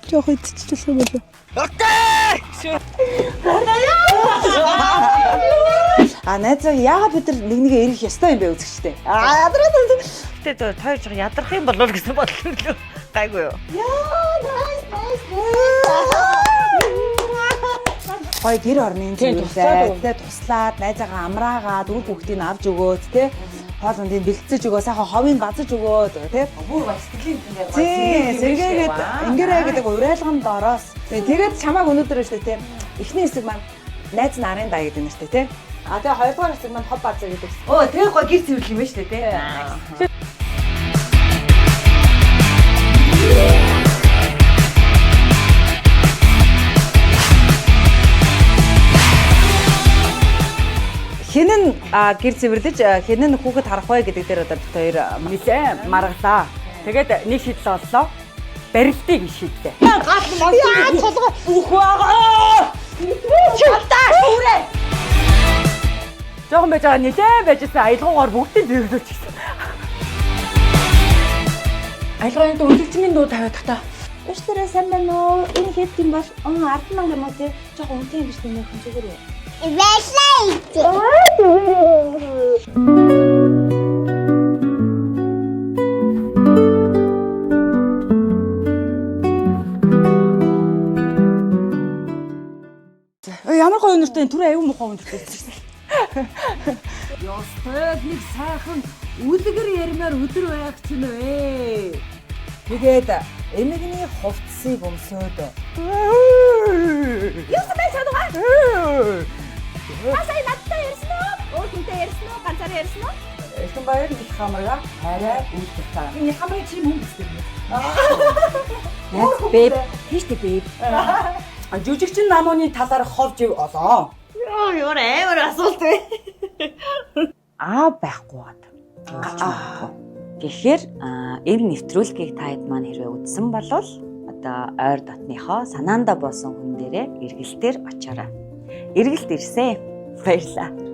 жоох идчихлэх юм болов. Найзаа яагаад бид нар нэг нэгэ ирэх ёстой юм бэ үзэгчтэй. Ядраад. Гэтэ тойрж ядрах юм болов гэсэн бодлоо лөө. Гайгүй юу? Гой гэр орны зүйлээ тэ туслаад найзаагаа амраагаад үр хүүхдийг авч өгөөд тэ хоол ундыг бэлтцэж өгөө сайхан ховыг базаж өгөөд тэ Бүр ба сэтгэлийн юм сэргээгээд ингэрээ гэдэг урайлганд ороос тэгээд чамааг өнөөдөр штэ тэ эхний хэсэг маань найз нарын даа гэдэг юм штэ тэ тэгээ хоёрдугаар хэсэг маань хов базаа гэдэг. тэгээ гоо гэр цэвэрлэх юм ба штэ тэ. Хинэн гэр цэвэрлэж хинэн хүүхэд харах бай гэдэг дээр одоо бид хоёр Нилээ маргалаа. Тэгээд нэг шийдэл оллоо. Барилтыг шийдтээ. Яа толгой Үх байгаа. чалтаа шүүрээ. Жохон байж байгаа нилээ байжсэн аялгаагаар бүгдийг зэрлүүлчихсэн. Аялгаагийн өдөржиний дуу тавиад тата. Өчтөрөө сайн байна уу? Энэ хэд юм бол 10,000 юм уу тий? Жохон үнэтэй юм биш нэ хүн зүгээр үү? Ямар гоё өнөртэй түр аюу мохоо өнөртэй. Ёстой нэг сайхан үлгэр ярмаар өдөр байх ч юм вэ. Тэгээд эмэгний хувцсыг өмсөөд. Юу сайн санаа? Асай надтай ярьсан уу? Өөртөө ярьсан уу? Ганцаар ярьсан уу? Эхэн баяр их хамраа хараа үлдэх таа. Энэ хамраа чи мөн гэсэн юм. Яц бэб тийштэй бэб. Жүжигчин намууны талаар ховж олоо. Юу амар асуулт вэ? Байхгүй бод. Тэгэхээр энэ нэвтрүүлгийг таад маань хэрвээ үзсэн бол одоо ойр дотныхоо санаанда боосон хүн дээрээ эргэлтээр очоорой. Эргэлт ирсэн. Баярлалаа.